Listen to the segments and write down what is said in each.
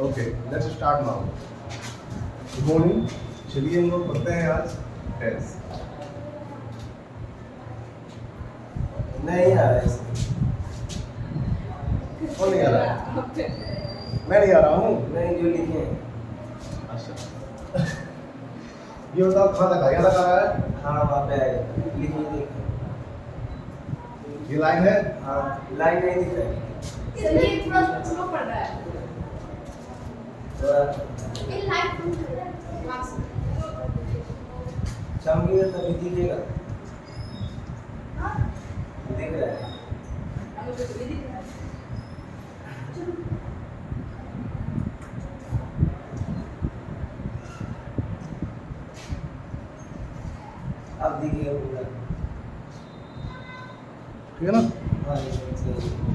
Okay, let's start now. Good morning. चलिए हम लोग पढ़ते हैं आज टेंस। नहीं आ रहा है इसमें। कौन नहीं आ रहा है? मैं नहीं आ रहा हूँ। नहीं, जो लिखे हैं। अच्छा। ये बताओ कहाँ तक आया? यहाँ तक आ रहा है? हाँ, वहाँ पे आएगा। लिख लीजिए। ये लाइन है? हाँ, लाइन नहीं दिख रहा है। ये थोड़ा स्लो पड़ रहा है। थोड़ा ये लाइट मार्क्स चमकेगा तभी दिखेगा। हां दिख रहा है। हमें तो ये दिख रहा है। चलो अब दिखेगा पूरा। ठीक है ना? हाँ, ये सही है।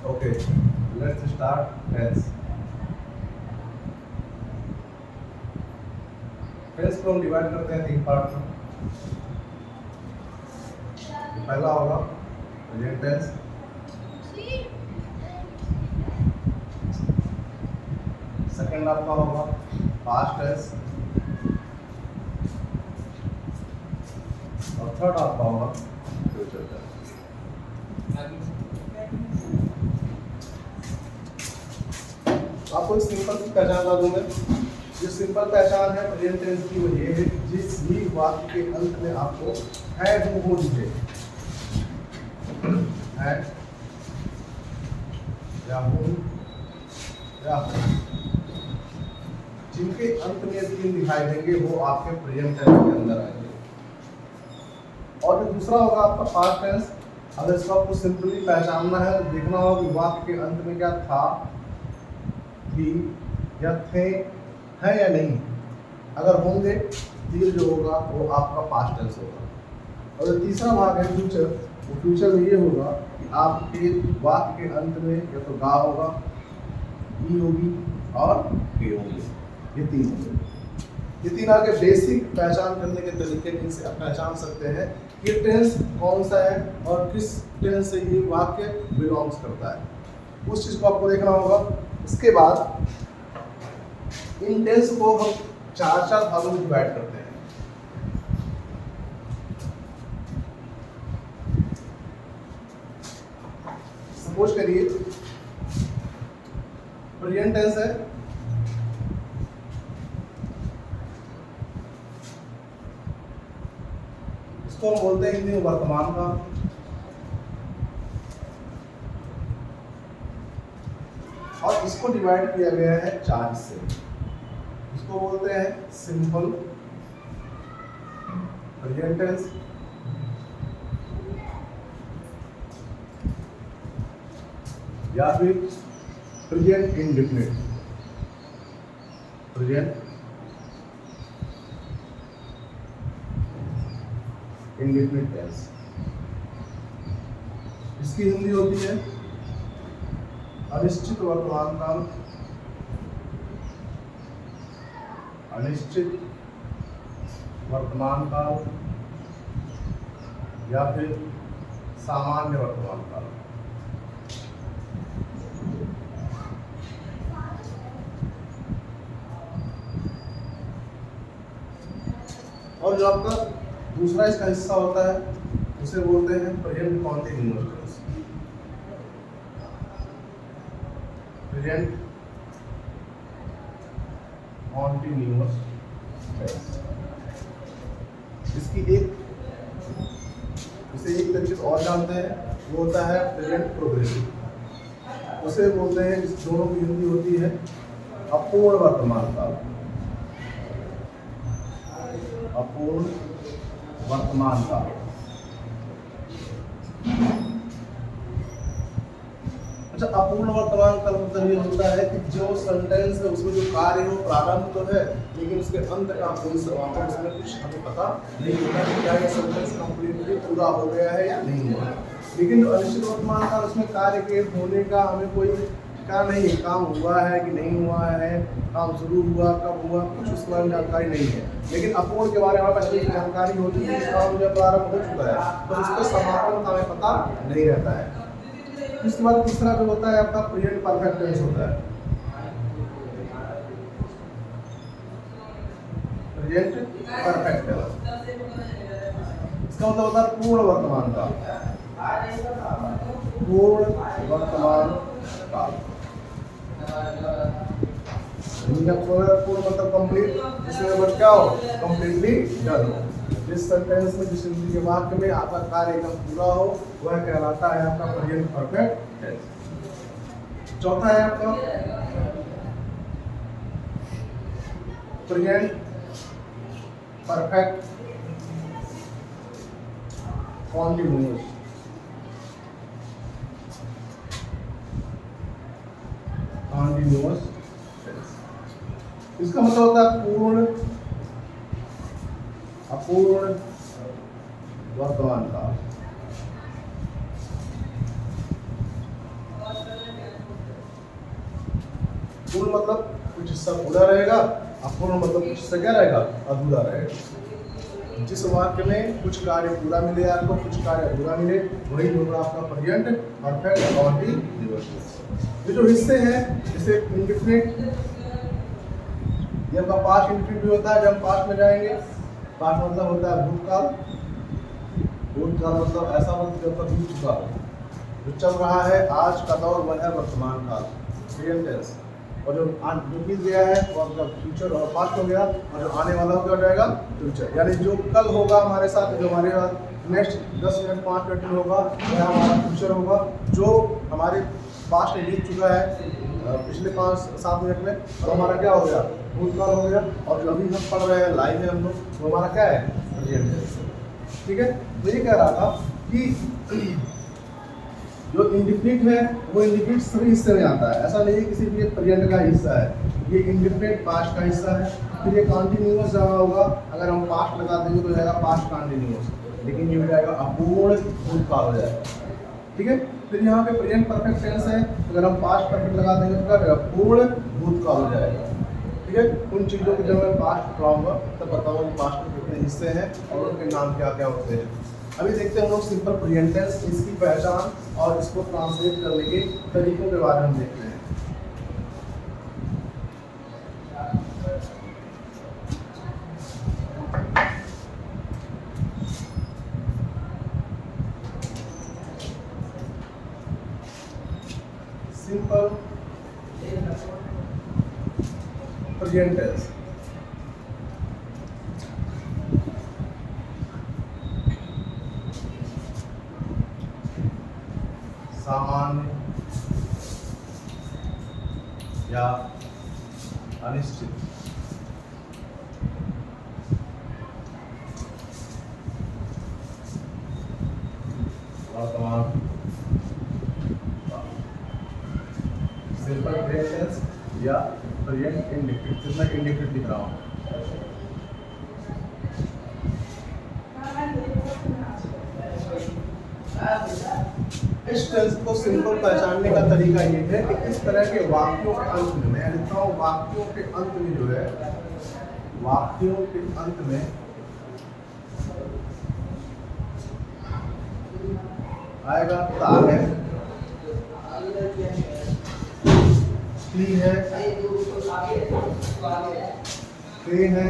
Okay, let's start tense. Tense को हम डिवाइड करते हैं 3 पार्ट में। पहला होगा प्रेजेंट टेंस, सेकंड आपका होगा पास्ट टेंस और थर्ड आपका होगा फ्यूचर टेंस। आपको एक सिंपल सी पहचान बता दूं मैं। जो सिंपल पहचान है प्रेजेंट टेंस की वो ये है कि जिस भी वाक्य के अंत में आपको है वो दिखे, है या हो या हो, जिनके अंत में 3 दिखाई देंगे वो आपके प्रेजेंट टेंस के अंदर आएंगे। और जो दूसरा होगा आपका पास्ट टेंस। अगर इसको आपको सिंपली पहचानना है तो देखना होगा कि वाक्य के अंत में क्या था, थी या थे, हैं या नहीं। अगर होंगे तो ये जो होगा वो आपका पास्ट टेंस होगा। और जो तीसरा भाग है फ्यूचर, वो फ्यूचर में ये होगा कि आपके वाक्य के अंत में या तो गा होगा, ई होगी और के होंगे। ये 3 होंगे। ये 3 आगे बेसिक पहचान करने के तरीके इनसे आप पहचान सकते हैं कि टेंस कौन सा है और किस टेंस से ये वाक्य बिलोंग्स करता है। उस चीज़ को आपको देखना होगा। इसके बाद इन टेंस को हम 4 भागों में डिवाइड करते हैं। सपोज करिए प्रेजेंट टेंस है, इसको हम बोलते हैं हिंदी में वर्तमान काल। और इसको डिवाइड किया गया है 4 हिस्से। इसको बोलते हैं सिंपल प्रेजेंट टेंस, या फिर present indefinite, present indefinite tense. इसकी हिंदी होती है अनिश्चित वर्तमान काल, अनिश्चित वर्तमान काल या फिर सामान्य वर्तमान काल। और जो आपका दूसरा इसका हिस्सा होता है उसे बोलते हैं present continuous tense, present continuous tense. इसकी इसे एक तरीके से और जानते हैं, वो होता है प्रेजेंट प्रोग्रेसिव। उसे बोलते हैं, इस दोनों की हिंदी होती है अपूर्ण वर्तमान काल, अपूर्ण वर्तमान काल। अच्छा, अपूर्ण वर्तमान काल मतलब ये होता है कि जो सेंटेंस है उसमें जो कार्य है वो प्रारंभ तो है लेकिन उसके अंत का कोई समापन उसमें कुछ हमें पता नहीं होता कि क्या ये सेंटेंस कंप्लीटली पूरा हो गया है या नहीं हुआ है। लेकिन जो अनिश्चित वर्तमान काल उसमें कार्य के होने का हमें कोई क्या नहीं, काम हुआ है कि नहीं हुआ है, काम शुरू हुआ कब हुआ, कुछ उसके बारे में जानकारी नहीं है। लेकिन अपूर्ण के बारे में हमारे पास एक जानकारी होती है कि काम जब प्रारंभ हो चुका है, बस उसका समापन का हमें पता नहीं रहता है। इसके बाद तीसरा जो होता है आपका प्रेजेंट परफेक्ट टेंस होता है। प्रेजेंट परफेक्ट टेंस इसका मतलब होता है पूर्ण वर्तमान काल। पूर्ण वर्तमान काल पूर्ण मतलब कंप्लीट, जिसमें मतलब क्या हो, कंप्लीटली डन हो। जिस सेंटेंस में, जिस हिंदी के वाक्य में आपका कार्य एकदम पूरा हो, वह कहलाता है आपका प्रेजेंट परफेक्ट टेंस। चौथा है आपका प्रेजेंट परफेक्ट कॉन्टिन्यूअस। कॉन्टिन्यूअस इसका मतलब होता है पूर्ण अपूर्ण वर्तमान काल। पूर्ण मतलब कुछ हिस्सा पूरा रहेगा, अपूर्ण मतलब कुछ हिस्सा क्या रहेगा, अधूरा रहेगा। जिस वाक्य में कुछ कार्य पूरा मिले आपको, कुछ कार्य अधूरा मिले, वही होगा आपका प्रेजेंट परफेक्ट कॉन्टिन्यूअस। ये जो हिस्से हैं, जैसे इंडेफिनिट, ये आपका पास्ट इंडेफिनिट भी होता है। जब हम पास्ट में जाएंगे, पास्ट मतलब होता है भूतकाल। भूतकाल मतलब ऐसा मतलब जब तक बीत चुका हो, जो चल रहा है आज का दौर, वह है वर्तमान काल, प्रेजेंट टेंस। और जो बीत गया है वो आपका फ्यूचर और पास्ट हो गया, और जो आने वाला हो जाएगा फ्यूचर। यानी जो कल होगा हमारे साथ, जो हमारे नेक्स्ट 10 मिनट 5 मिनट में होगा, वह हमारा फ्यूचर होगा। जो हमारे पास्ट में बीत चुका है पिछले 5-7 मिनट में, और हमारा क्या हो गया, भूतकाल हो गया। और जो अभी हम पढ़ रहे हैं लाइव में हम लोग, वो हमारा क्या है, प्रेजेंट टेंस। ठीक है, तो ये कह रहा था कि जो इंडेफिनिट है वो इंडेफिनिट सभी हिस्से में आता है। ऐसा नहीं है किसी भी प्रेजेंट का हिस्सा है, ये इंडेफिनिट पास्ट का हिस्सा है। फिर ये कंटिन्यूअस जहाँ होगा, अगर हम पास्ट लगा देंगे तो जाएगा पास्ट कंटिन्यूअस, लेकिन ये हो जाएगा अपूर्ण भूतकाल हो जाएगा। ठीक है, फिर यहाँ पे प्रेजेंट परफेक्ट टेंस है, अगर हम पास्ट परफेक्ट लगा देंगे तो क्या होगा, पूर्ण भूतकाल हो जाएगा। ठीक है, उन चीज़ों को जब मैं पास्ट पढ़ाऊंगा तब बताऊंगा कि पास्ट के कितने हिस्से हैं और उनके नाम क्या क्या होते हैं। अभी देखते हैं हम लोग सिंपल प्रेजेंट टेंस, इसकी पहचान और इसको ट्रांसलेट करने के तरीकों के बारे में हम देखते हैं। सिंपल प्रेजेंट टेंस सामान्य या अनिश्चित वर्तमान सिंपल प्रेजेंट टेंस या प्रेजेंट इंडेफिनिट, जिसमें इंडेफिनिट दिख रहा हूँ। इस टेंस को सिंपल पहचानने का तरीका ये है कि इस तरह के वाक्यों के अंत में, मैं लिखता हूँ वाक्यों के अंत में जो है, वाक्यों के अंत में आएगा ता है, ती है, ते है,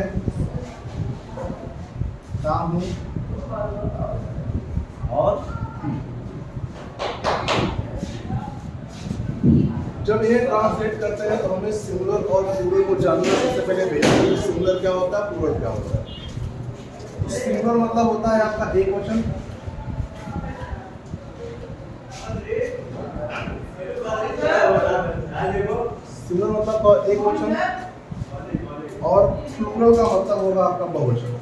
ता हूँ और ती। जब ये ट्रांसलेट करते हैं तो हमें सिंगुलर और प्लूरल को जानना सबसे पहले बेसिक। सिंगुलर क्या होता है, प्लूरल क्या होता है। सिंगुलर मतलब होता है आपका एक वचन, सिंगुलर मतलब एक वचन, और प्लूरल का मतलब होगा आपका बहुवचन।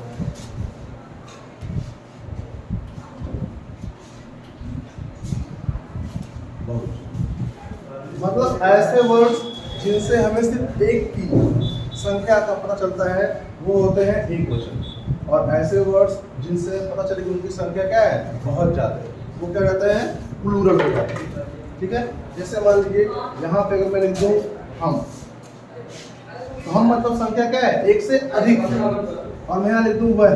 मतलब ऐसे वर्ड्स जिनसे हमें सिर्फ एक की संख्या का पता चलता है वो होते हैं एक वचन, और ऐसे वर्ड्स जिनसे पता चले कि उनकी संख्या क्या है, बहुत ज़्यादा, वो क्या कहते हैं, प्लूरल हो जाते हैं। ठीक है। जैसे मान लीजिए यहाँ पे अगर मैं लिख दूँ हम, तो हम मतलब संख्या क्या है, एक से अधिक, और मैं यहाँ लिख दूँ वह,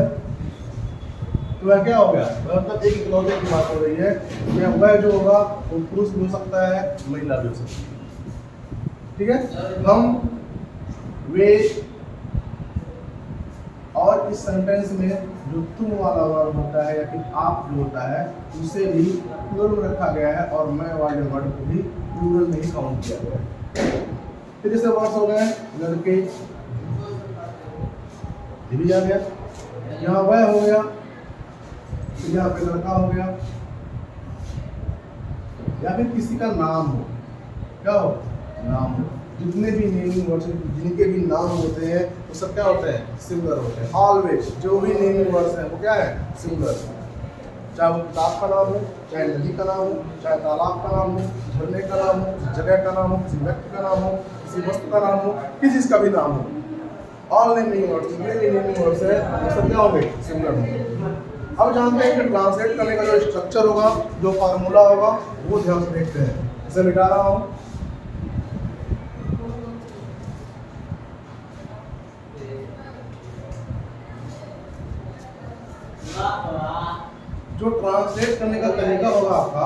तो वह क्या हो गया, वह मतलब एक इकलौते की बात हो रही है। यह वह जो होगा वो पुरुष भी हो सकता है, महिला भी हो सकती है, ठीक है। हम, वे, और इस सेंटेंस में जो तुम वाला वर्ड होता है या फिर आप जो होता है उसे भी प्लूरल रखा गया है, और मैं वाले वर्ड को भी प्लूरल में ही काउंट किया गया है। फिर जैसे वर्ड्स हो गए लड़के, ये भी आ गया, यहाँ वह हो गया, यहाँ पे लड़का हो गया, या फिर किसी का नाम हो, क्या हो, नाम हो। जितने भी नेमिंग वर्ड्स, जिनके भी नाम होते हैं वो सब क्या होते हैं, सिंगुलर होते हैं। ऑलवेज जो भी नेमिंग वर्ड्स हैं वो क्या है, सिंगुलर। चाहे वो किताब का नाम हो, चाहे नदी का नाम हो, चाहे तालाब का नाम हो, झरने का नाम हो, किसी जगह का नाम हो, किसी व्यक्ति का नाम हो, किसी वस्तु का नाम हो, किसी चीज़ का भी नाम हो, ऑल नेमिंग वर्ड्स, जितने भी नेमिंग वर्ड्स हैं वो सब क्या होंगे, सिंगुलर होंगे। अब जानते हैं कि ट्रांसलेट करने का जो स्ट्रक्चर होगा, जो फार्मूला होगा, वो ध्यान से देखते हैं। इसे मिटा रहा हूँ। जो ट्रांसलेट करने का तरीका होगा आपका,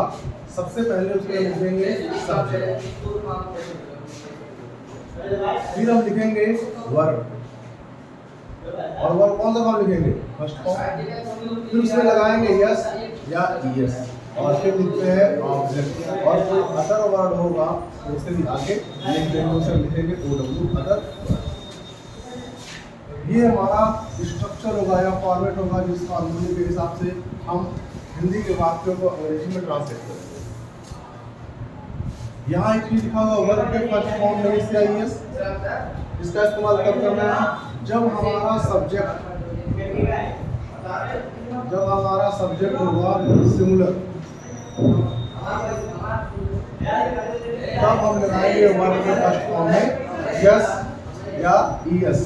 सबसे पहले उसमें लिखेंगे सब्जेक्ट, फिर हम लिखेंगे वर्ब, और वर्ब कौन सा फॉर्म लिखेंगे, फर्स्ट फॉर्म, फिर उसमें लगाएंगे यस या ईएस, और फिर लिखते हैं ऑब्जेक्ट, और जो अदर वर्ड होगा उसे भी आगे लिख देंगे, उसे लिखेंगे OW अदर। ये हमारा स्ट्रक्चर होगा या फॉर्मेट होगा, जिस फॉर्मूले के हिसाब से हम हिंदी के वाक्यों को अंग्रेजी में ट्रांसलेट करेंगे। यहाँ एक चीज लिखा हुआ वर्ब के फर्स्ट फॉर्म में यस या ईएस, इसका इस्तेमाल कब करना है, जब हमारा सब्जेक्ट होगा सिंगुलर, तब हम लगाएंगे वर्ब के फर्स्ट फॉर्म में यस या ईएस।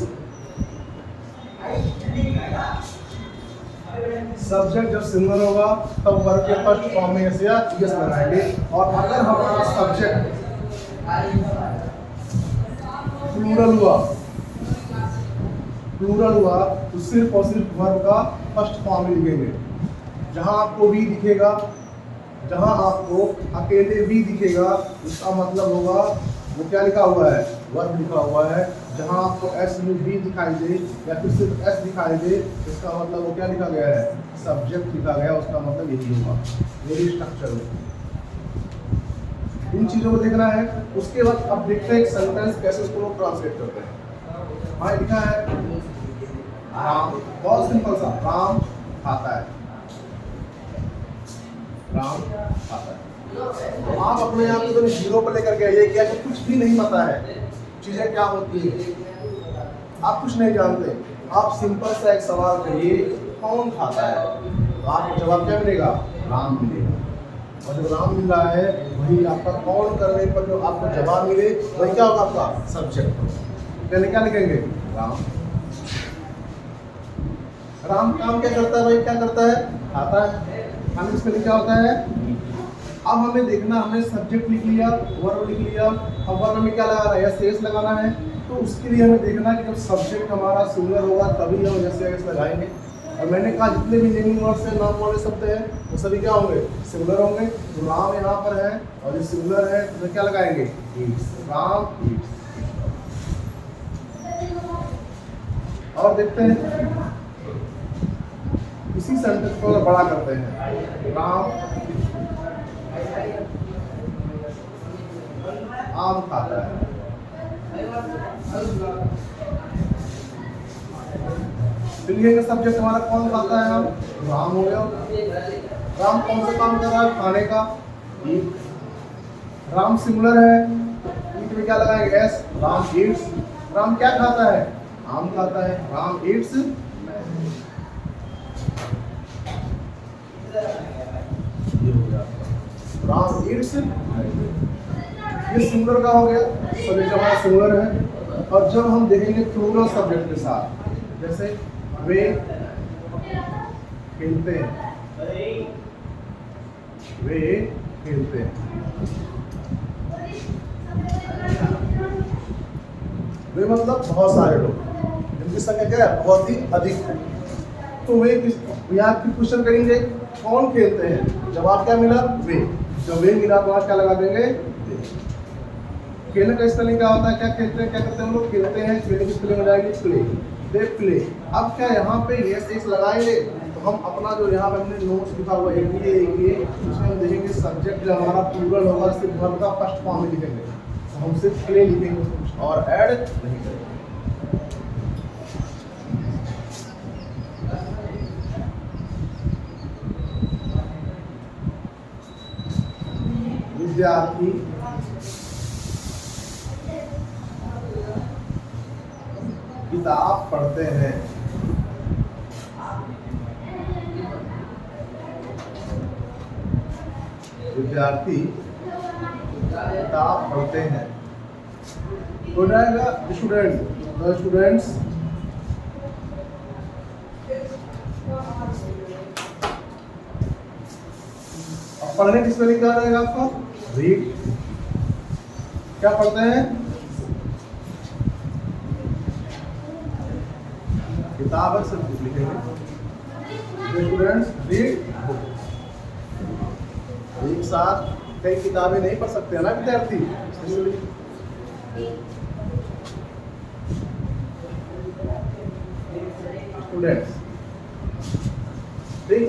सब्जेक्ट जब सिंगुलर होगा तब वर्ब के फर्स्ट फॉर्म में यस या ईएस लगाएंगे, और अगर हमारा सब्जेक्ट प्लूरल हुआ तो सिर्फ और सिर्फ वर्ब का फर्स्ट फॉर्म में लिखेंगे। जहां आपको भी दिखेगा, जहां आपको अकेले भी दिखेगा, उसका मतलब होगा वो क्या लिखा हुआ है, वर्ब लिखा हुआ है। जहां आपको एस में भी दिखाई दे या फिर सिर्फ एस दिखाई दे, इसका मतलब वो क्या लिखा गया है, सब्जेक्ट लिखा गया, उसका मतलब यही होगा, यही स्ट्रक्चर में। इन चीजों को देखना है। उसके बाद अब देखते हैं सेंटेंस कैसे उसको लोग ट्रांसलेट करते हैं। हाँ लिखा है राम, बहुत सिंपल सा, राम खाता है, राम खाता है। तो आप अपने आप को जीरो पर लेकर के आइए कि आपको कुछ भी नहीं पता है चीजें क्या होती है, आप कुछ नहीं जानते, आप सिंपल सा एक सवाल करिए कौन खाता है, तो आपको जवाब क्या मिलेगा, राम मिलेगा। और जब राम मिल रहा है वही आपका कौन करने पर जो आपको जवाब मिले वही क्या होगा, आपका सब्जेक्ट होगा। पहले क्या लिखेंगे, राम। राम काम क्या करता है भाई, क्या करता है, खाता है। हम इसमें क्या होता है, अब हमें देखना, हमने सब्जेक्ट लिख लिया, वर्ब लिख लिया, अब वर्ब में क्या लगाना है, यस एस लगाना है। तो उसके लिए हमें देखना कि जब सब्जेक्ट हमारा सिंगुलर होगा तभी हम यस एस लगाएंगे। और मैंने कहा जितने भी नेमिंग वर्ड से नाम वाले शब्द हैं वो सभी क्या होंगे, सिंगुलर होंगे। तो राम यहाँ पर है और ये सिंगुलर है, तो क्या लगाएंगे, ईट्स, राम ईट्स। और देखते हैं इसी सेंटेंस को बड़ा करते हैं, राम आम खाता है। लिखेंगे सब्जेक्ट हमारा कौन खाता है, राम हो गया। राम कौन सा काम कर रहा है, खाने का, ईट। राम सिंगुलर है, ईट में क्या लगाएंगे, एस, राम ईट्स। राम क्या खाता है, आम खाता है, राम ईट्स। ये हो गया राम ईट्स, ये सिंगुलर का हो गया, सब्जेक्ट हमारा सिंगुलर है। और जब हम देखेंगे प्लूरल सब्जेक्ट के साथ, जैसे वे खेलते हैं, वे खेलते हैं, वे मतलब बहुत सारे लोग, जिनकी संख्या क्या है, बहुत ही अधिक है। तो वे यहाँ क्वेश्चन करेंगे कौन खेलते हैं, जवाब क्या मिला, वे। जब वे मिला तो आप क्या लगा देंगे, वे। खेलने का स्पेलिंग क्या होता है, क्या खेलते हैं, क्या करते हैं हम लोग, खेलते हैं। खेलने की स्पेलिंग हो जाएगी प्ले, दे प्ले। अब क्या यहाँ पे यस एक्स लगाएंगे तो हम अपना जो यहाँ पे हमने नोट्स लिखा हुआ एक ये उसमें हम देखेंगे सब्जेक्ट जो हमारा प्लूरल होगा सिर्फ वर्ब का फर्स्ट फॉर्म में लिखेंगे, तो हम सिर्फ प्ले लिखेंगे, उसमें कुछ और ऐड नहीं करेंगे। विद्यार्थी किताब पढ़ते हैं। विद्यार्थी किताब पढ़ते हैं। हो जाएगा स्टूडेंट, द स्टूडेंट्स अब पढ़ने की स्पेलिंग क्या रहेगा आपका, रीड। क्या पढ़ते हैं, किताब सिर्फ बुक लिखेंगे। Students read book. एक साथ कई किताबें नहीं पढ़ सकते हैं ना विद्यार्थी, स्टूडेंट्स ठीक।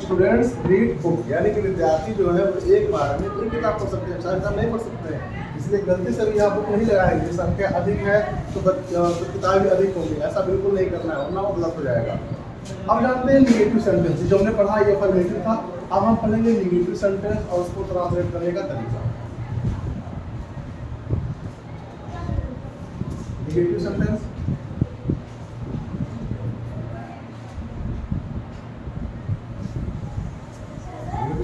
स्टूडेंट्स रीड बुक, यानी कि विद्यार्थी जो है वो एक बार में एक किताब पढ़ सकते हैं, चार किताब नहीं पढ़ सकते हैं। इसलिए गलती से भी यहाँ बुक नहीं लगाएंगे, संख्या अधिक है तो किताबें भी अधिक होंगी, ऐसा बिल्कुल नहीं करना है, वरना वो गलत हो जाएगा। अब जानते हैं निगेटिव सेंटेंस, जो हमने पढ़ा ये अफर्मेटिव था। अब हम पढ़ेंगे निगेटिव सेंटेंस और उसको ट्रांसलेट करने का तरीका। निगेटिव सेंटेंस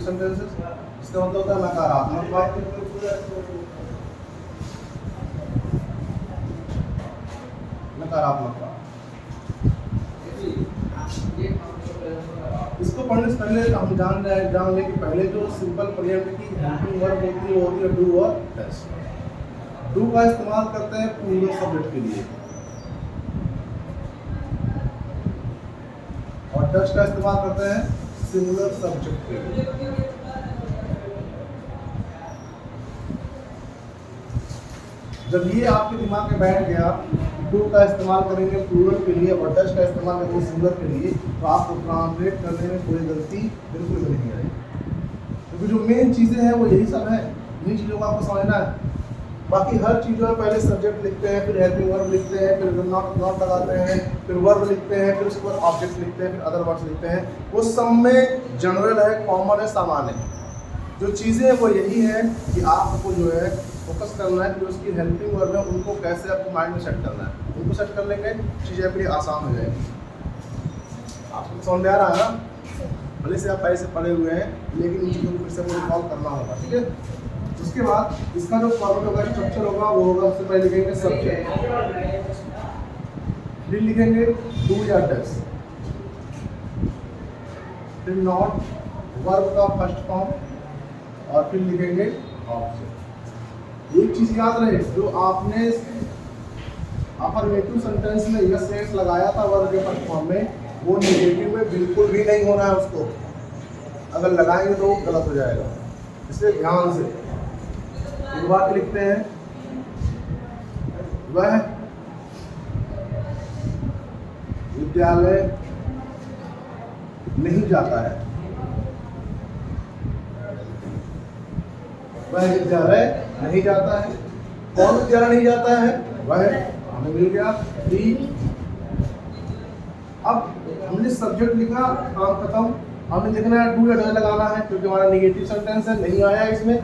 सेंटेंसेस इसका मतलब होता है नकारात्मक बात, नकारात्मक बात। इसको पढ़ने से पहले हम जान लें कि पहले जो सिंपल प्रेजेंट की हेल्पिंग वर्ब होती है वो होती है डू और डज। डू का इस्तेमाल करते हैं प्लूरल सब्जेक्ट के लिए और डज का इस्तेमाल करते हैं सिंगुलर सब्जेक्ट के लिए। जब ये आपके दिमाग में बैठ गया, डू का इस्तेमाल करेंगे प्लूरल के लिए और डज का इस्तेमाल करेंगे सिंगुलर के लिए, तो आपको ट्रांसलेट करने में कोई गलती बिल्कुल भी नहीं आएगी। क्योंकि जो मेन चीज़ें हैं वो यही सब है, इन्हीं चीज़ों को आपको समझना है। बाकी हर चीज़ों में पहले सब्जेक्ट लिखते हैं, फिर हेल्पिंग वर्ब लिखते हैं, फिर नॉट लगाते हैं, फिर वर्ब लिखते हैं, फिर उसके बाद ऑब्जेक्ट लिखते हैं, फिर अदर वर्ड्स लिखते हैं। वो सब में जनरल है, कॉमन है, सामान्य है। जो चीज़ें वो यही है कि आपको जो है फोकस करना है कि उसकी हेल्पिंग वर्ब है उनको कैसे आपको माइंड में सेट करना है। उनको सेट कर लेंगे चीज़ें अपनी आसान हो जाएगी। आपको समझ में आ रहा है ना? भले से आप पहले से पढ़े हुए हैं लेकिन इन चीज़ों को फिर से मुझे रिकॉल करना होगा, ठीक है। उसके बाद इसका जो फॉर्मेट होगा, स्ट्रक्चर होगा, वो होगा सबसे पहले लिखेंगे सब्जेक्ट, फिर लिखेंगे डू या डज, फिर नॉट वर्ब का फर्स्ट फॉर्म और फिर लिखेंगे ऑब्जेक्ट। एक चीज़ याद रहे, जो आपने अफर्मेटिव सेंटेंस में यस एस लगाया था वर्ब के फर्स्ट फॉर्म में, वो नेगेटिव में बिल्कुल भी नहीं होना है। उसको अगर लगाएंगे तो गलत हो जाएगा, इसलिए ध्यान से एक बात लिखते हैं, वह विद्यालय नहीं जाता है। वह विद्यालय नहीं जाता है। कौन विद्यालय नहीं जाता है? वह, हमें मिल गया दी। अब हमने सब्जेक्ट लिखा, काम खत्म। हमें देखना है डू या डज लगाना है, क्योंकि हमारा नेगेटिव सेंटेंस है, नहीं आया इसमें,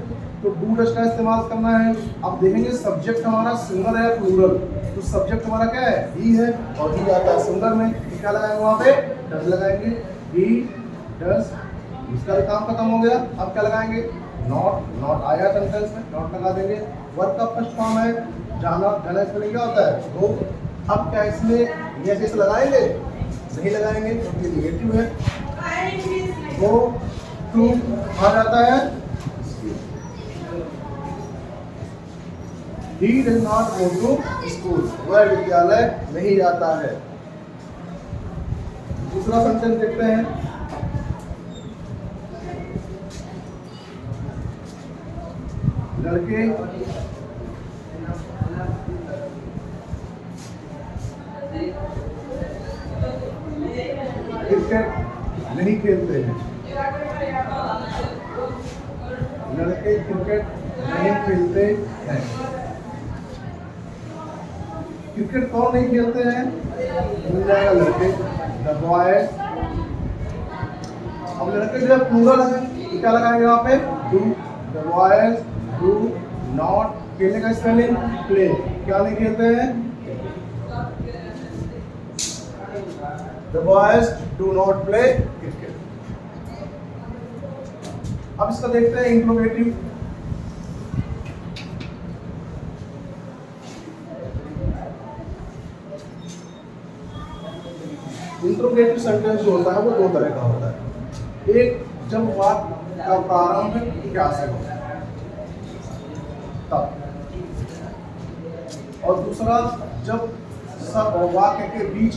तो डू डज का इस्तेमाल करना है। अब देखेंगे सब्जेक्ट हमारा सिंगल है प्लूरल, तो सब्जेक्ट हमारा क्या है? ही है, और ही आता है सिंगल में, तो क्या लगाएंगे वहाँ पे? डज लगाएंगे। ही डज, इसका भी काम खत्म हो गया। अब क्या लगाएंगे? नॉट आया सेंटेंस में, नॉट लगा देंगे। वर्ब का फर्स्ट फॉर्म है, जाना इसमें क्या होता है? गो। अब क्या इसमें ये चीज लगाएंगे? नहीं लगाएंगे क्योंकि नेगेटिव है। गो टू आ जाता है, He does not go to school. वह विद्यालय नहीं जाता है। दूसरा सेंटेंस देखते हैं। लड़के क्रिकेट नहीं खेलते हैं। लड़के क्रिकेट नहीं खेलते हैं। क्रिकेट कौन नहीं खेलते हैं? मिल जाएगा लड़के, द बॉयज। अब लड़के जो प्लूरल है तो क्या लगाएंगे यहाँ पे? Do. The boys do not, खेलने का स्पेलिंग प्ले, क्या नहीं खेलते हैं? The boys do not play cricket. अब इसका देखते हैं इंट्रोगेटिव। इंट्रोगेटिव सेंटेंस जो होता है वो दो तरह का होता है। एक, जब वाक्य का प्रारंभ क्या से होता है तब, और दूसरा जब सब वाक्य के बीच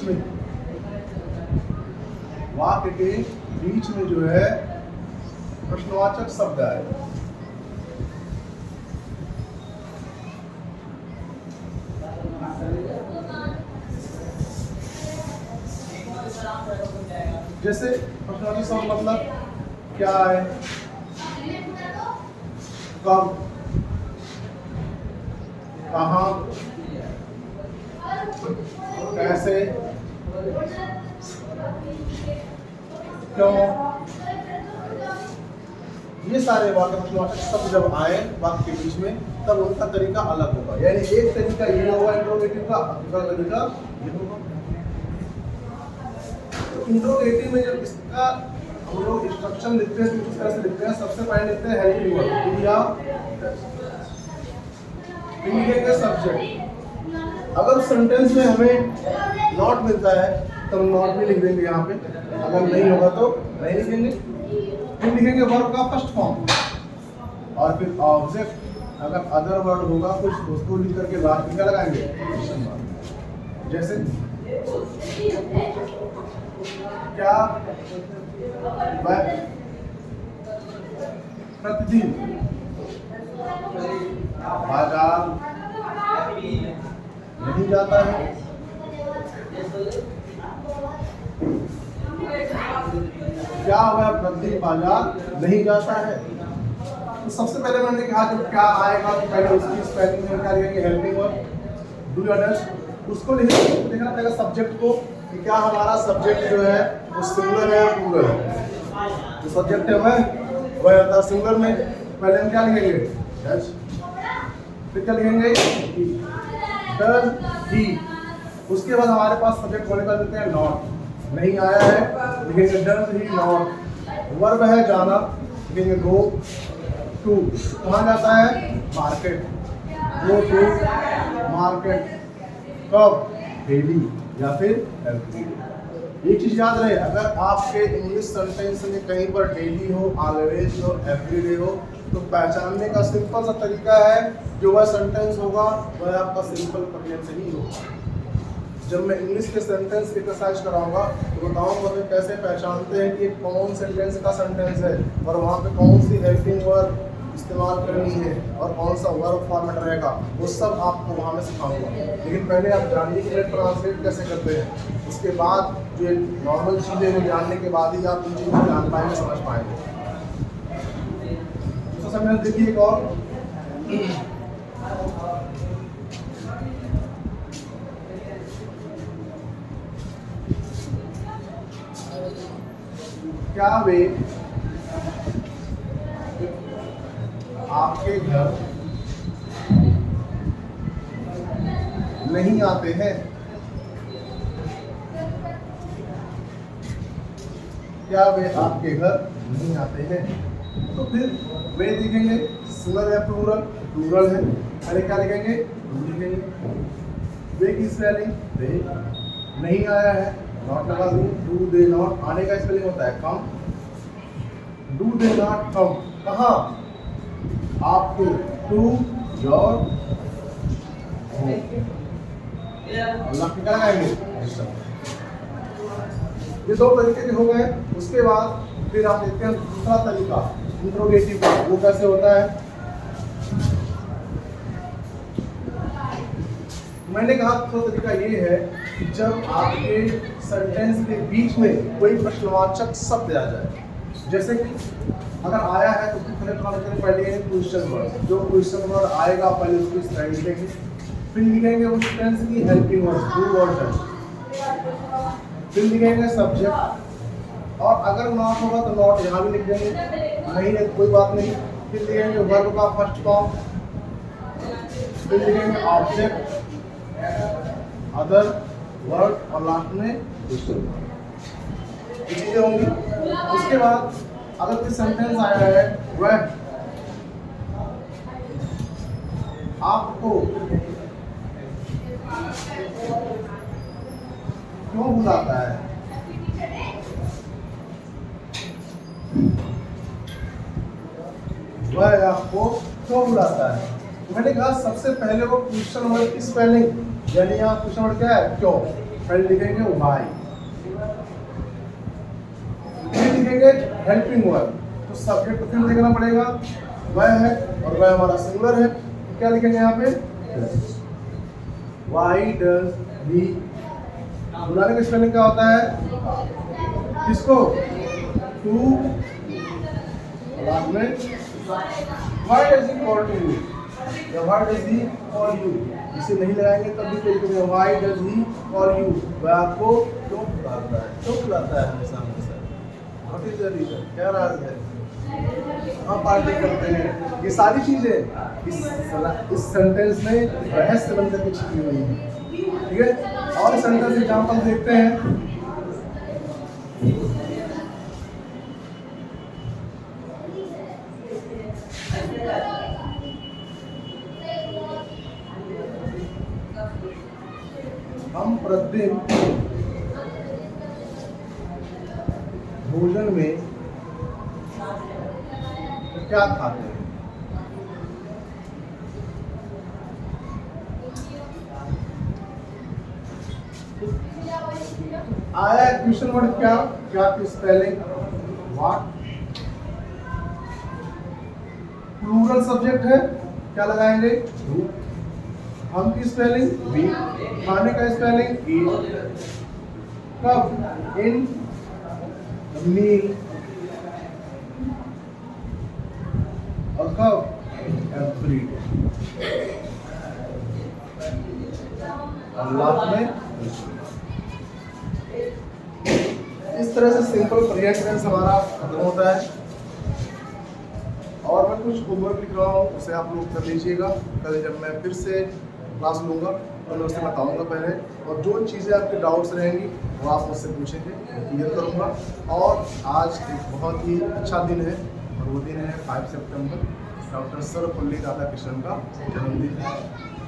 में जो है प्रश्नवाचक शब्द आए। जैसे प्रश्नवाचक शब्द मतलब क्या है, कब, कहाँ, कैसे, क्यों, ये सारे वाक्य प्रश्नवाचक शब्द जब आए वाक्य के बीच में तब उनका तरीका अलग होगा। यानी एक तरीका ये होगा इंट्रोगेटिव का, दूसरा तरीका ये होगा। तो इंट्रोगेटिव में जब इसका हम लोग इंस्ट्रक्शन लिखते हैं तो किस तरह से लिखते हैं? सबसे पहले लिखते हैं हेल्पिंग वर्ब या लिखेंगे सब्जेक्ट। अगर सेंटेंस में हमें नॉट मिलता है तो हम नॉट भी लिख देंगे यहाँ पे, अगर नहीं होगा तो नहीं लिखेंगे। फिर लिखेंगे वर्ब का फर्स्ट फॉर्म और फिर ऑब्जेक्ट। अगर अदर वर्ड होगा कुछ तो उसको लिख करके लास्ट में क्या लगाएंगे? Question mark. जैसे क्या, वह प्रतिदिन बाजार नहीं जाता है। क्या वह प्रतिदिन बाजार नहीं जाता है? तो सबसे पहले मैंने कहा जब क्या आएगा तो पहले उसकी स्पेलिंग में क्या लिखेंगे? Helping verb. Do you understand? उसको देखना पड़ेगा सब्जेक्ट को कि क्या हमारा सब्जेक्ट जो है वो सिंगुलर है या प्लूरल है। जो सब्जेक्ट है वह आता है सिंगुलर में। पहले हम क्या लिखेंगे? डज। फिर क्या लिखेंगे? Does he. उसके बाद हमारे पास सब्जेक्ट होने का देते हैं नॉट। नहीं आया है लिखेंगे डज ही नॉट। वर्ब है जाना, लिखेंगे गो टू। कहाँ जाता है? मार्केट। Go to market. कब? डेली या फिर एवरी डे। एक चीज याद रहे, अगर आपके इंग्लिश सेंटेंस में कहीं पर डेली हो, ऑलवेज हो, एवरी डे हो तो पहचानने का सिंपल सा तरीका है, जो वह सेंटेंस होगा वह आपका सिंपल प्रेजेंट से ही होगा। जब मैं इंग्लिश के सेंटेंस की एक्सरसाइज कराऊंगा तो बताऊंगा कि कैसे पहचानते हैं कि कौन सेंटेंस का सेंटेंस है और वहाँ पे कौन सी हेल्पिंग वर्ब इस्तेमाल करनी है और कौन सा वर्ब फॉर्मेट रहेगा, वो सब आपको वहाँ में सिखाऊंगा। लेकिन पहले आप जानिए कि ट्रांसलेट कैसे करते हैं। उसके बाद जो नॉर्मल चीज़ें वो जानने के बाद ही आप उन चीज़ों को जान पाएंगे, समझ पाएंगे। दूसरा सेंटेंस देखिए एक और। क्या वे आपके घर नहीं आते हैं? क्या वे आपके घर नहीं आते हैं? तो फिर वे लिखेंगे सिंगुलर या प्लूरल? प्लूरल है, पहले क्या लिखेंगे? लिखेंगे वे की स्पेलिंग दे। नहीं आया है, नॉट लगा दूं। डू दे नॉट, आने का स्पेलिंग होता है कम। डू दे नॉट कम, कहाँ? आपको, टू योर हो। अल्लाह के क्या लगाएंगे? ये दो तरीके के हो गए। उसके बाद फिर आप देखते हैं दूसरा तरीका इंट्रोगेटिव का। वो कैसे होता है? मैंने कहा दूसरा तरीका ये है कि जब आपके सेंटेंस के बीच में कोई प्रश्नवाचक शब्द आ जाए, जैसे कि अगर आया है तो पहले क्वेश्चन वर्ड, जो क्वेश्चन वर्ड आएगा पहले उसकी स्टाइल लिखेंगे, फिर लिखेंगे उस टेंस की हेल्पिंग वर्ड, डू वर्ड है, फिर लिखेंगे सब्जेक्ट, और अगर नॉट होगा तो नॉट यहाँ भी लिख देंगे, नहीं है कोई बात नहीं, फिर लिखेंगे वर्ब का फर्स्ट फॉर्म, फिर लिखेंगे ऑब्जेक्ट, अदर वर्ड और लास्ट में क्वेश्चन। ये चीजें होंगी। उसके बाद अगर कोई सेंटेंस आया है वह आपको क्यों बुलाता है, वह आपको क्यों बुलाता है, मैंने कहा सबसे पहले वो क्वेश्चन वर्ड की स्पेलिंग, यानी यहाँ क्वेश्चन वर्ड क्या है? क्यों। पहले लिखेंगे व्हाई, फिर लिखेंगे हेल्पिंग वर्ड, तो सब्जेक्ट फिर देखना पड़ेगा, वह है और वह हमारा सिंगुलर है, तो क्या लिखेंगे यहाँ पे? व्हाई डज ही, बुलाने का स्पेलिंग क्या होता है? किसको? टू, लास्ट में why does he call to you, या why does he call you, इसे नहीं लगाएंगे तब भी कोई लिखेंगे why does he call you, वह आपको क्यों बुलाता है, क्यों बुलाता है हमेशा हमेशा, व्हाट इज द रीजन, क्या राज है, हाँ पार्टी करते हैं, ये सारी चीजें इस सेंटेंस में रहस्य बन करके छिपी हुई है। ठीक है, और सेंटेंस एग्जांपल देखते हैं। हम प्रतिदिन भोजन में क्या खाते हैं? आया क्वेश्चन वर्ड क्या? क्या की स्पेलिंग? व्हाट। प्लूरल सब्जेक्ट है, क्या लगाएंगे? डू। हम की स्पेलिंग? बी। खाने का स्पेलिंग? ईट। कब? इन मील, और कब? एवरी डे, और लास्ट में इस तरह से सिंपल प्रेजेंट टेंस हमारा खत्म होता है। और मैं कुछ होमवर्क लिख रहा हूँ, उसे आप लोग कर लीजिएगा। कल जब मैं फिर से क्लास लूँगा तो मैं उससे बताऊँगा पहले, और जो चीज़ें आपके डाउट्स रहेंगी वो आप मुझसे पूछेंगे, क्लियर करूँगा। और आज एक बहुत ही अच्छा दिन है, और वो दिन है 5 सितंबर, डॉक्टर सर्वपल्ली राधाकृष्णन का जन्मदिन है।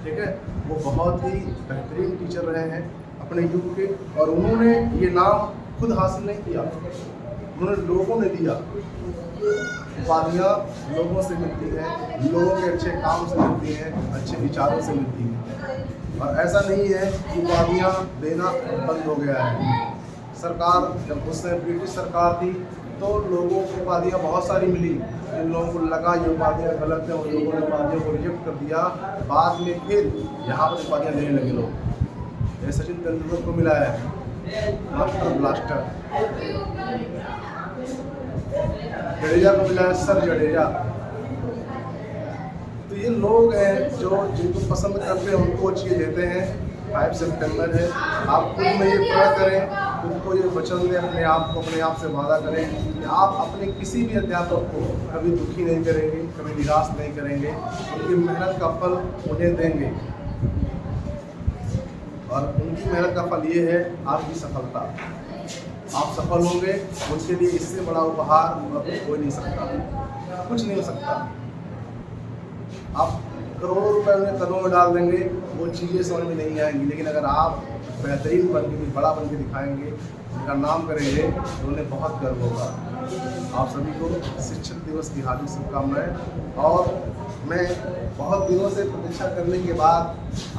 ठीक है, वो बहुत ही बेहतरीन टीचर रहे हैं अपने युग के, और उन्होंने ये नाम खुद हासिल नहीं किया, उन्होंने लोगों ने दिया। उपाधियाँ लोगों से मिलती हैं, लोगों के अच्छे काम से मिलती हैं, अच्छे विचारों से मिलती हैं, और ऐसा नहीं है कि उपाधियाँ देना बंद हो गया है। सरकार जब उसने ब्रिटिश सरकार थी तो लोगों को उपाधियाँ बहुत सारी मिली, जिन लोगों को लगा ये उपाधियाँ गलत हैं उन लोगों ने उपाधियों को रिजेक्ट कर दिया। बाद में फिर यहाँ पर उपाधियाँ लेने लगे लोग। ये सचिन तेंदुलकर को मिला है मास्टर ब्लास्टर, जडेजा को मिला है सर जडेजा। तो ये लोग हैं जो जिनको पसंद करते हैं उनको चीज़ देते हैं। 5 सितंबर है, आप खुद में ये प्रण करें, खुद को ये वचन दें, अपने आप को अपने आप से वादा करें कि आप अपने किसी भी अध्यापक को कभी दुखी नहीं करेंगे, कभी निराश नहीं करेंगे, उनकी मेहनत का फल उन्हें देंगे, और उनकी मेहनत का फल ये है आपकी सफलता। आप सफल होंगे, उनके लिए इससे बड़ा उपहार और कुछ हो नहीं सकता, कुछ नहीं हो सकता। आप करोड़ों रुपए उन्हें कदमों में डाल देंगे, वो चीज़ें समझ में नहीं आएंगी। लेकिन अगर आप बेहतरीन बन के, बड़ा बन के दिखाएंगे, उनका नाम करेंगे, तो उन्हें बहुत गर्व होगा। आप सभी को शिक्षक दिवस की हार्दिक शुभकामनाएं। और मैं बहुत दिनों से प्रतीक्षा करने के बाद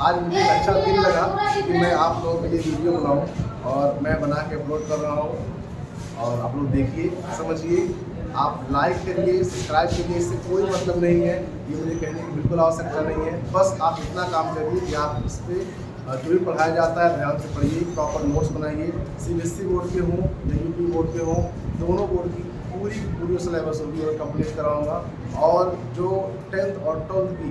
आज मुझे एक अच्छा दिन लगा कि मैं आप लोगों के लिए वीडियो बनाऊं, और मैं बना के अपलोड कर रहा हूं। और आप लोग देखिए, समझिए, आप लाइक करिए, सब्सक्राइब करिए, इससे कोई मतलब नहीं है, ये मुझे कहने की बिल्कुल आवश्यकता नहीं है। बस आप इतना काम करिए कि आप इस पर जो भी पढ़ाया जाता है ध्यान से पढ़िए, प्रॉपर नोट्स बनाइए। CBSE बोर्ड के हों या UP बोर्ड के हों, दोनों बोर्ड की पूरी सिलेबस होगी और कंप्लीट कराऊंगा। और जो 10th और 12th की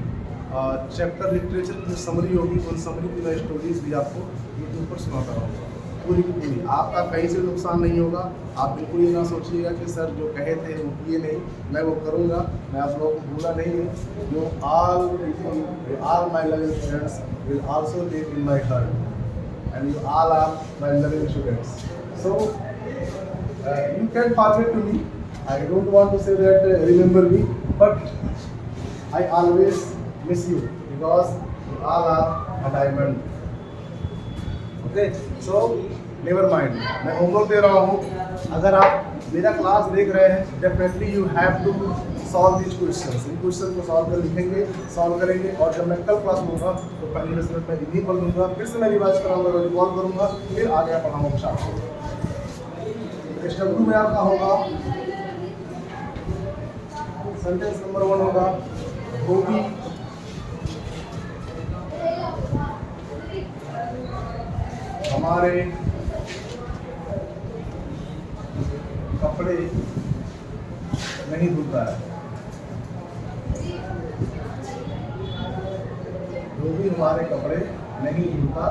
चैप्टर लिटरेचर की समरी होगी, उन समरी की मैं स्टोरीज भी आपको यूट्यूब पर सुनाता रहूँगा, पूरी की पूरी। आपका कहीं से नुकसान नहीं होगा। आप बिल्कुल ये ना सोचिएगा कि सर जो कहे थे वो किए नहीं, मैं वो करूँगा। मैं आप लोगों को भूला नहीं हूँ। जो all my loving students will also live in my heart, and you all are my loving students. So you can forget to me. I don't want to say that remember me, but I always miss you because you all are a diamond. Okay, so never mind. मैं homework दे रहा हूँ। अगर आप मेरा class देख रहे हैं, definitely you have to solve this questions. इन क्वेश्चन को सॉल्व कर लिखेंगे, सॉल्व करेंगे। और जब मैं कल क्लास लूँगा तो पहली रिजल्ट में इन्हीं पढ़ लूँगा, फिर से मैं रिवाइज कराऊंगा, रिकॉल करूँगा, फिर आगे पढ़ाऊँगा शाम को। स्टेप 2 में आपका होगा, सेंटेंस नंबर 1 होगा होगी हमारे कपड़े नहीं धुलता है। धोबी हमारे कपड़े नहीं धुलता।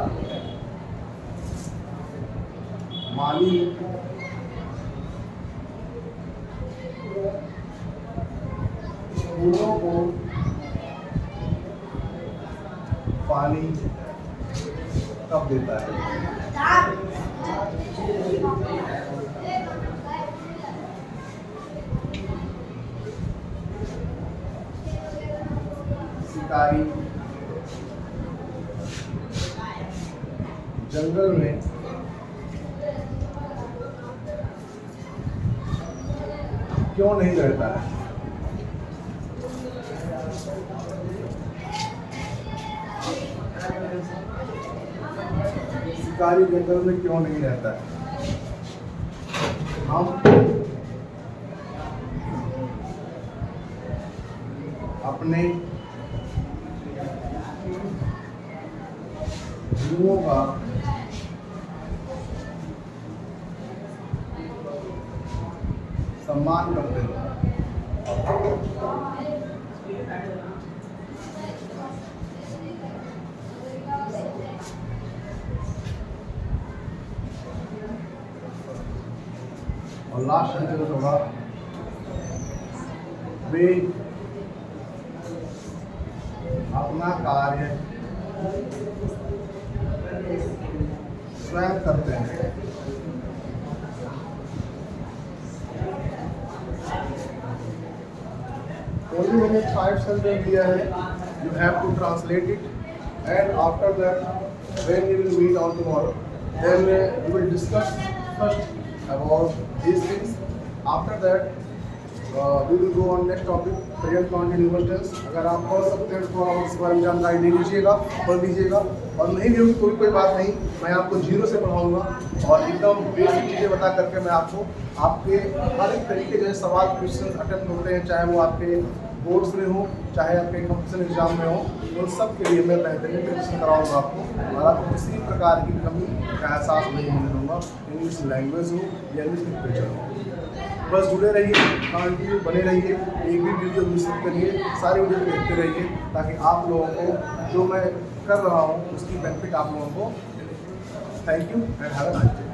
माली फूलों को पानी कब देता है? शिकारी जंगल में क्यों नहीं रहता है? शिकारी जंगल में क्यों नहीं रहता है? हम अपने गुरुओं का सम्मान करते हैं। और लास्ट सेंटेंस होगा, वे अपना कार्य स्वयं करते हैं। Only मैंने 5 सेंटेंस दिया है, you have to translate it, and after that when we will meet on tomorrow, then we will discuss first about these things. After that we will go on next topic, present continuous tense. अगर आप पढ़ सकते हैं तो आप इस बारे में जानकारी ले लीजिएगा, पढ़ लीजिएगा। और नहीं भी होगी कोई बात नहीं, मैं आपको जीरो से पढ़ाऊंगा और एकदम बेसिक चीज़ें बता करके मैं आपको आपके हर एक तरीके के सवाल क्वेश्चन अटेम्प्ट होते हैं, चाहे वो आपके बोर्ड्स में हो, चाहे आपके कंपटीशन एग्जाम में हो, उन सब के लिए मैं बेहतरीन प्रिपरेशन कराऊंगा आपको। और आपको किसी भी प्रकार की कमी का एहसास नहीं होने दूँगा, इंग्लिश लैंग्वेज हो या इंग्लिश लिटरेचर हो। बस जुड़े रहिए, कंटिन्यू बने रहिए, एक भी वीडियो मिस मत करिए, सारी वीडियो देखते रहिए, ताकि आप लोगों को जो मैं कर रहा हूँ उसकी बेनिफिट आप लोगों को। Thank you and have a nice day.